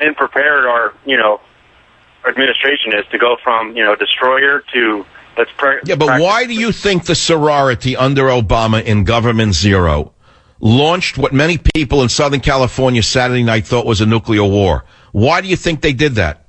unprepared our administration is to go from destroyer to but why do you think the sorority under Obama in Government Zero launched what many people in Southern California Saturday night thought was a nuclear war? Why do you think they did that?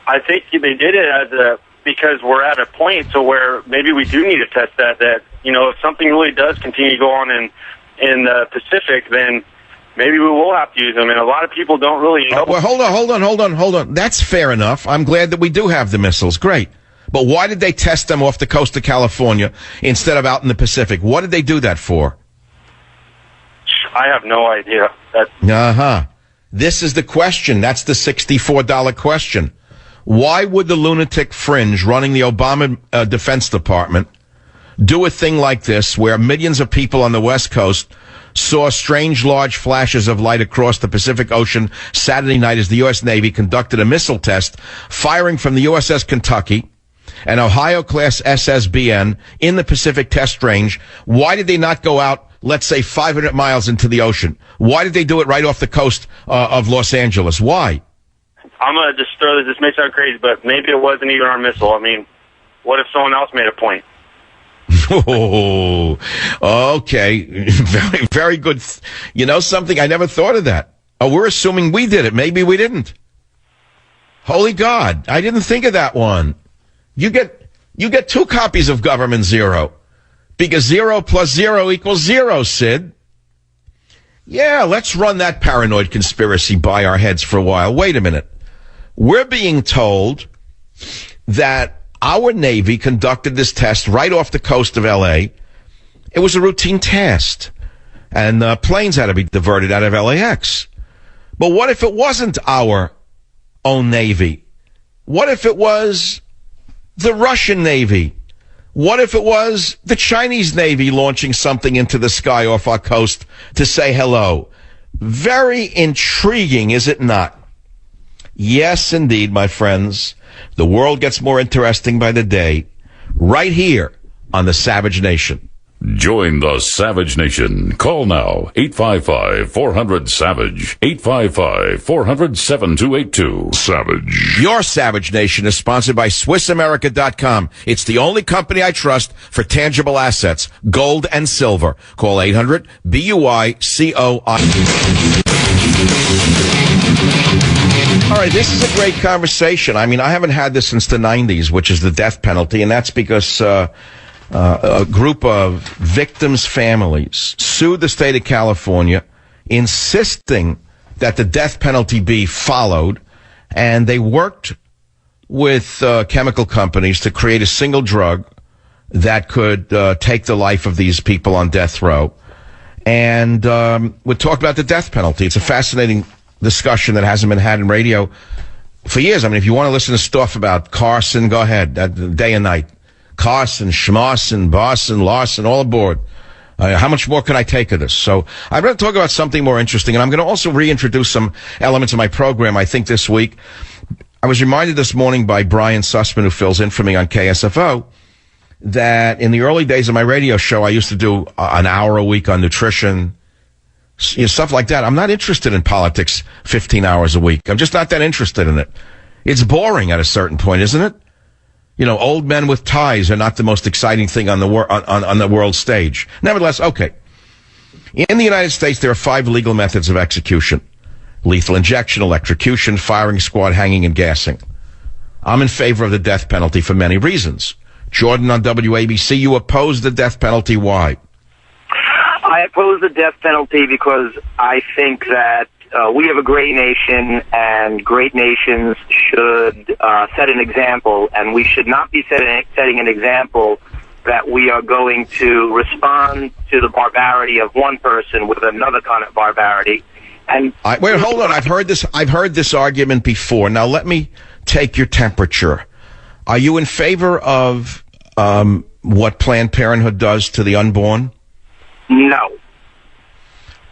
I think they did it because we're at a point to where maybe we do need to test that if something really does continue to go on in the Pacific, then maybe we will have to use them. And a lot of people don't really know. Well, hold on. That's fair enough. I'm glad that we do have the missiles. Great. But why did they test them off the coast of California instead of out in the Pacific? What did they do that for? I have no idea. This is the question. That's the $64 question. Why would the lunatic fringe running the Obama Defense Department do a thing like this where millions of people on the West Coast saw strange large flashes of light across the Pacific Ocean Saturday night as the U.S. Navy conducted a missile test firing from the USS Kentucky and Ohio-class SSBN in the Pacific Test Range? Why did they not go out, let's say, 500 miles into the ocean? Why did they do it right off the coast of Los Angeles? Why? I'm going to just throw this. This may sound crazy, but maybe it wasn't even our missile. I mean, what if someone else made a point? Oh, okay. Very, very good. You know something? I never thought of that. Oh, we're assuming we did it. Maybe we didn't. Holy God. I didn't think of that one. You get 2 copies of Government Zero because 0 plus 0 equals 0, Sid. Yeah, let's run that paranoid conspiracy by our heads for a while. Wait a minute. We're being told that our Navy conducted this test right off the coast of L.A. It was a routine test, and planes had to be diverted out of LAX. But what if it wasn't our own Navy? What if it was the Russian Navy? What if it was the Chinese Navy launching something into the sky off our coast to say hello? Very intriguing, is it not? Yes, indeed, my friends. The world gets more interesting by the day, right here on the Savage Nation. Join the Savage Nation. Call now, 855-400-SAVAGE, 855-400-7282. Savage. Your Savage Nation is sponsored by SwissAmerica.com. It's the only company I trust for tangible assets, gold and silver. Call 800-BUY-COI. All right, this is a great conversation. I mean, I haven't had this since the 90s, which is the death penalty, and that's because a group of victims' families sued the state of California, insisting that the death penalty be followed, and they worked with chemical companies to create a single drug that could take the life of these people on death row. And we talked about the death penalty. It's a fascinating discussion that hasn't been had in radio for years. I mean, if you want to listen to stuff about Carson, go ahead, day and night. Carson, Schmarson, Bosson, Larson, all aboard. How much more can I take of this? So I'd rather talk about something more interesting, and I'm going to also reintroduce some elements of my program, I think, this week. I was reminded this morning by Brian Sussman, who fills in for me on KSFO, that in the early days of my radio show, I used to do an hour a week on nutrition, stuff like that. I'm not interested in politics 15 hours a week. I'm just not that interested in it. It's boring at a certain point, isn't it? You know, old men with ties are not the most exciting thing on the on the world stage. Nevertheless, okay. In the United States, there are 5 legal methods of execution: lethal injection, electrocution, firing squad, hanging, and gassing. I'm in favor of the death penalty for many reasons. Jordan on WABC, you oppose the death penalty. Why? I oppose the death penalty because I think that we have a great nation, and great nations should set an example, and we should not be setting an example that we are going to respond to the barbarity of one person with another kind of barbarity. And wait, hold on. I've heard this argument before. Now let me take your temperature. Are you in favor of what Planned Parenthood does to the unborn? No.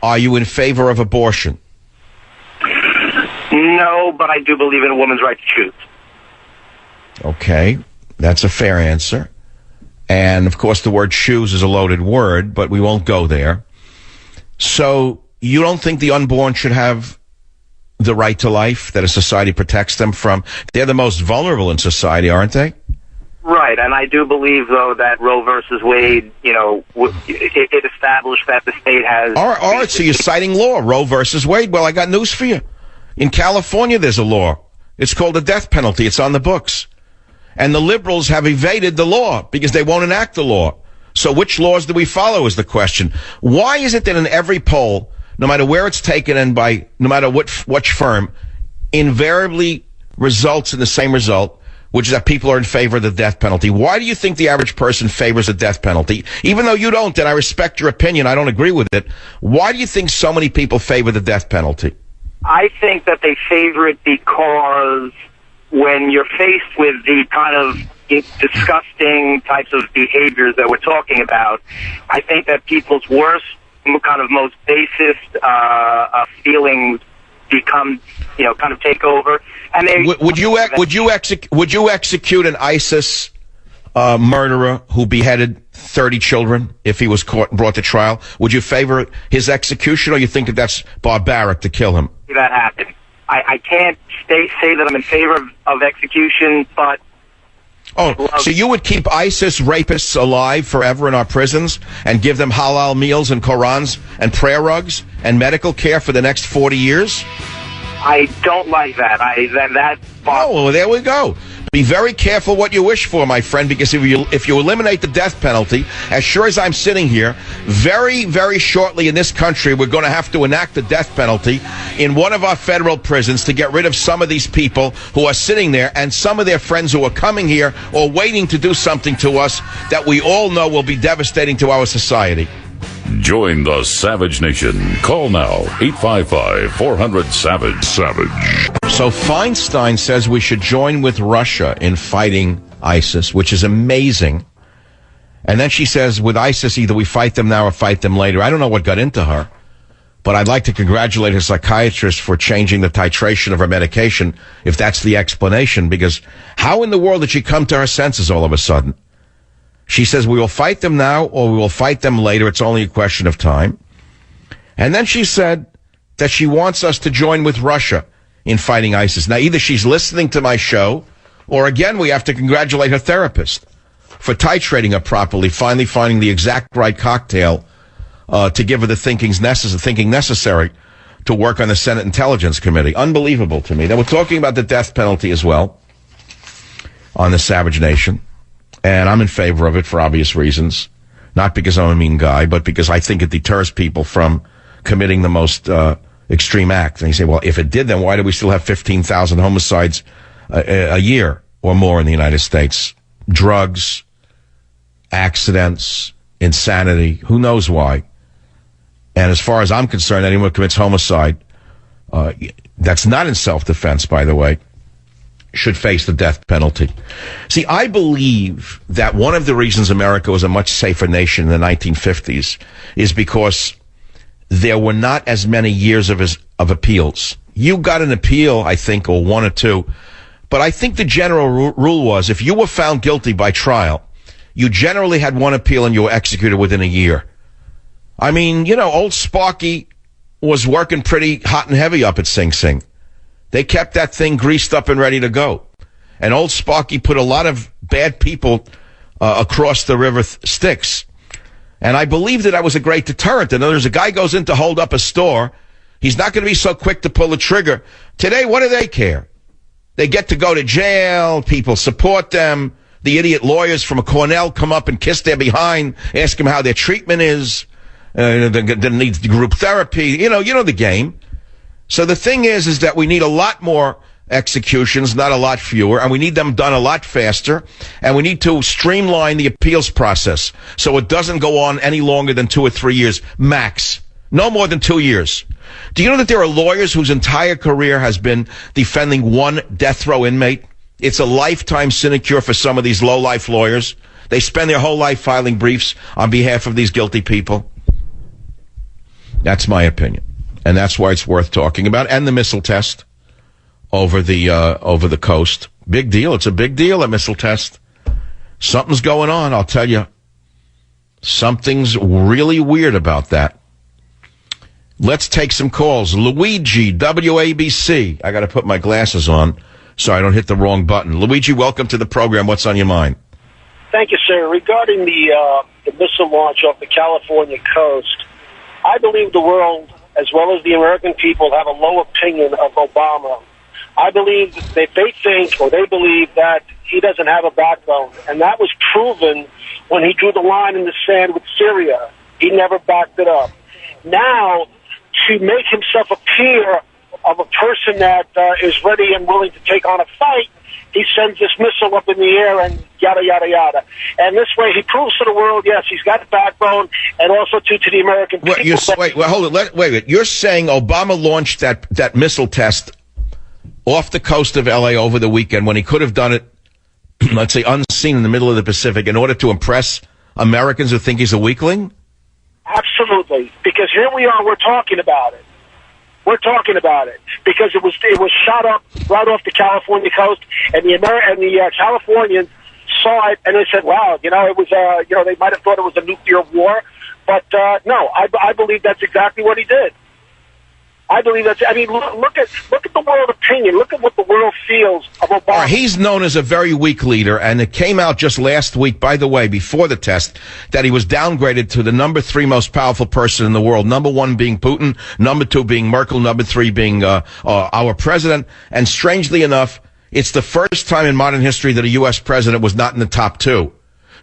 Are you in favor of abortion? No, but I do believe in a woman's right to choose. Okay, that's a fair answer. And, of course, the word choose is a loaded word, but we won't go there. So you don't think the unborn should have the right to life, that a society protects them from. They're the most vulnerable in society, aren't they? Right, and I do believe, though, that Roe versus Wade, it established that the state has... All right, so you're citing law, Roe versus Wade. Well, I got news for you. In California, there's a law. It's called the death penalty. It's on the books. And the liberals have evaded the law because they won't enact the law. So which laws do we follow is the question. Why is it that in every poll, no matter where it's taken and by no matter which firm, invariably results in the same result, which is that people are in favor of the death penalty? Why do you think the average person favors the death penalty? Even though you don't, and I respect your opinion, I don't agree with it. Why do you think so many people favor the death penalty? I think that they favor it because when you're faced with the kind of disgusting types of behaviors that we're talking about, I think that people's worst, kind of most basest feelings become, kind of take over. And they would you execute an ISIS murderer who beheaded 30 children if he was caught and brought to trial? Would you favor his execution, or you think that that's barbaric to kill him? That happened. I can't say that I'm in favor of execution, but... So you would keep ISIS rapists alive forever in our prisons and give them halal meals and Korans and prayer rugs and medical care for the next 40 years? I don't like that. Well, there we go. Be very careful what you wish for, my friend, because if you eliminate the death penalty, as sure as I'm sitting here, very, very shortly in this country, we're going to have to enact the death penalty in one of our federal prisons to get rid of some of these people who are sitting there and some of their friends who are coming here or waiting to do something to us that we all know will be devastating to our society. Join the Savage Nation. Call now, 855-400-SAVAGE. Savage. So Feinstein says we should join with Russia in fighting ISIS, which is amazing. And then she says with ISIS, either we fight them now or fight them later. I don't know what got into her, but I'd like to congratulate her psychiatrist for changing the titration of her medication, if that's the explanation, because how in the world did she come to her senses all of a sudden? She says we will fight them now or we will fight them later. It's only a question of time. And then she said that she wants us to join with Russia in fighting ISIS. Now, either she's listening to my show, or again, we have to congratulate her therapist for titrating her properly, finally finding the exact right cocktail to give her the thinking necessary to work on the Senate Intelligence Committee. Unbelievable to me. Then we're talking about the death penalty as well on the Savage Nation. And I'm in favor of it for obvious reasons. Not because I'm a mean guy, but because I think it deters people from committing the most extreme act. And you say, well, if it did, then why do we still have 15,000 homicides a year or more in the United States? Drugs, accidents, insanity, who knows why? And as far as I'm concerned, anyone who commits homicide, that's not in self-defense, by the way, should face the death penalty. See, I believe that one of the reasons America was a much safer nation in the 1950s is because there were not as many years of appeals. You got an appeal, I think, or one or two, but I think the general rule was if you were found guilty by trial, you generally had one appeal and you were executed within a year. I mean, old Sparky was working pretty hot and heavy up at Sing Sing. They kept that thing greased up and ready to go. And old Sparky put a lot of bad people across the river Styx. And I believe that was a great deterrent. In other words, a guy goes in to hold up a store. He's not going to be so quick to pull the trigger. Today, what do they care? They get to go to jail. People support them. The idiot lawyers from Cornell come up and kiss their behind, ask them how their treatment is. They need group therapy. You know the game. So the thing is that we need a lot more executions, not a lot fewer, and we need them done a lot faster, and we need to streamline the appeals process so it doesn't go on any longer than 2 or 3 years, max. No more than 2 years. Do you know that there are lawyers whose entire career has been defending one death row inmate? It's a lifetime sinecure for some of these low-life lawyers. They spend their whole life filing briefs on behalf of these guilty people. That's my opinion. And that's why it's worth talking about. And the missile test over the coast. Big deal. It's a big deal, a missile test. Something's going on, I'll tell you. Something's really weird about that. Let's take some calls. Luigi, WABC. I got to put my glasses on so I don't hit the wrong button. Luigi, welcome to the program. What's on your mind? Thank you, sir. Regarding the missile launch off the California coast, I believe the world, as well as the American people, have a low opinion of Obama. I believe that they think, or they believe, that he doesn't have a backbone. And that was proven when he drew the line in the sand with Syria. He never backed it up. Now, to make himself appear of a person that is ready and willing to take on a fight, he sends this missile up in the air and yada, yada, yada. And this way he proves to the world, yes, he's got a backbone, and also to the American people. Hold it. Wait. You're saying Obama launched that missile test off the coast of L.A. over the weekend when he could have done it, let's say, unseen in the middle of the Pacific in order to impress Americans who think he's a weakling? Absolutely. Because here we are, we're talking about it. We're talking about it because it was shot up right off the California coast, and the Californians saw it and they said, "Wow, it was they might have thought it was a nuclear war, but no, I believe that's exactly what he did. I believe that's. I mean, look at the world opinion. Look at what the world feels of Obama. He's known as a very weak leader, and it came out just last week, by the way, before the test, that he was downgraded to the number 3 most powerful person in the world. Number 1 being Putin, number 2 being Merkel, number 3 being our president. And strangely enough, it's the first time in modern history that a U.S. president was not in the top 2.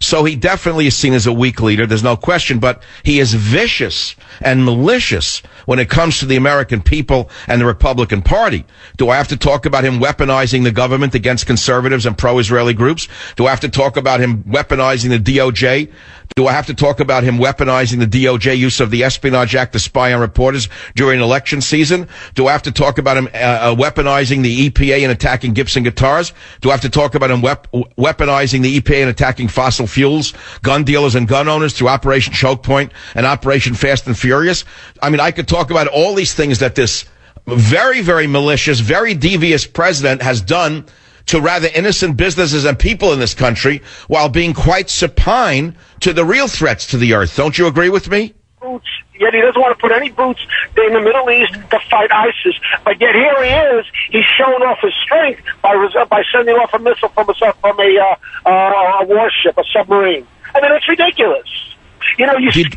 So he definitely is seen as a weak leader, there's no question, but he is vicious and malicious when it comes to the American people and the Republican Party. Do I have to talk about him weaponizing the government against conservatives and pro-Israeli groups? Do I have to talk about him weaponizing the DOJ? Do I have to talk about him weaponizing the DOJ use of the Espionage Act to spy on reporters during election season? Do I have to talk about him weaponizing the EPA and attacking Gibson guitars? Do I have to talk about him weaponizing the EPA and attacking fossil fuels, gun dealers and gun owners through Operation Choke Point and Operation Fast and Furious? I mean, I could talk about all these things that this very, very malicious, very devious president has done to rather innocent businesses and people in this country while being quite supine to the real threats to the earth. Don't you agree with me? Boots. Yet he doesn't want to put any boots in the Middle East to fight ISIS. But yet here he is. He's showing off his strength by sending off a missile from a warship, a submarine. I mean, it's ridiculous.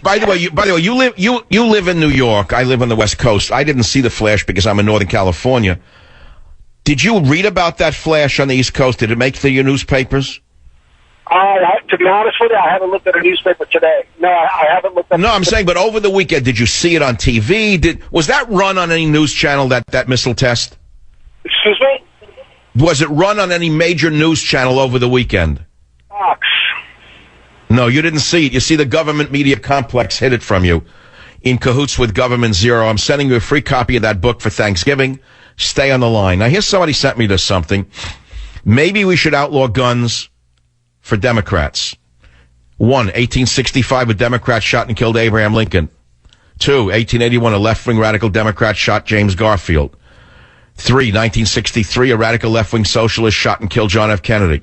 By the way, you live in New York. I live on the West Coast. I didn't see the flash because I'm in Northern California. Did you read about that flash on the East Coast? Did it make your newspapers? To be honest with you, I haven't looked at a newspaper today. No, I haven't looked at. No, I'm saying, but over the weekend, did you see it on TV? Was that run on any news channel, that missile test? Excuse me? Was it run on any major news channel over the weekend? Fox. No, you didn't see it. You see, the government media complex hid it from you in cahoots with Government Zero. I'm sending you a free copy of that book for Thanksgiving. Stay on the line. Now, here's somebody sent me this something. Maybe we should outlaw guns for Democrats. 1, 1865, a Democrat shot and killed Abraham Lincoln. 2, 1881, a left-wing radical Democrat shot James Garfield. 3, 1963, a radical left-wing socialist shot and killed John F. Kennedy.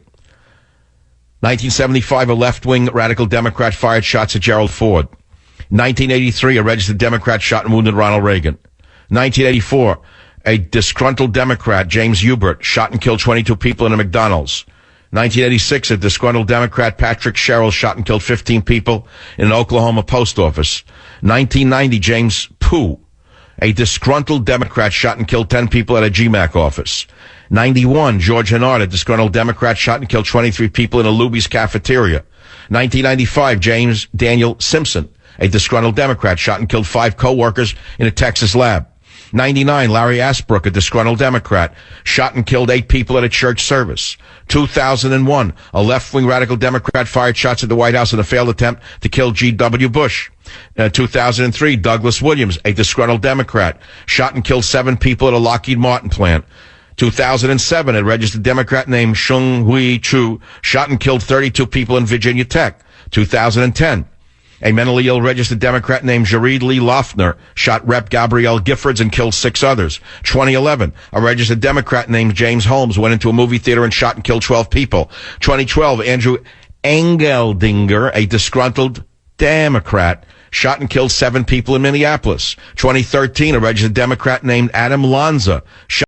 1975, a left-wing radical Democrat fired shots at Gerald Ford. 1983, a registered Democrat shot and wounded Ronald Reagan. 1984, a disgruntled Democrat, James Hubert, shot and killed 22 people in a McDonald's. 1986, a disgruntled Democrat, Patrick Sherrill, shot and killed 15 people in an Oklahoma post office. 1990, James Pooh, a disgruntled Democrat, shot and killed 10 people at a GMAC office. 91, George Hennard, a disgruntled Democrat, shot and killed 23 people in a Luby's cafeteria. 1995, James Daniel Simpson, a disgruntled Democrat, shot and killed 5 co-workers in a Texas lab. 99, Larry Asbrook, a disgruntled Democrat, shot and killed 8 people at a church service. 2001, a left-wing radical Democrat fired shots at the White House in a failed attempt to kill G.W. Bush. 2003, Douglas Williams, a disgruntled Democrat, shot and killed 7 people at a Lockheed Martin plant. 2007, a registered Democrat named Shung Hui Chu shot and killed 32 people in Virginia Tech. 2010, a mentally ill registered Democrat named Jared Lee Loeffner shot Rep. Gabrielle Giffords and killed 6 others. 2011, a registered Democrat named James Holmes went into a movie theater and shot and killed 12 people. 2012, Andrew Engeldinger, a disgruntled Democrat, shot and killed 7 people in Minneapolis. 2013, a registered Democrat named Adam Lanza shot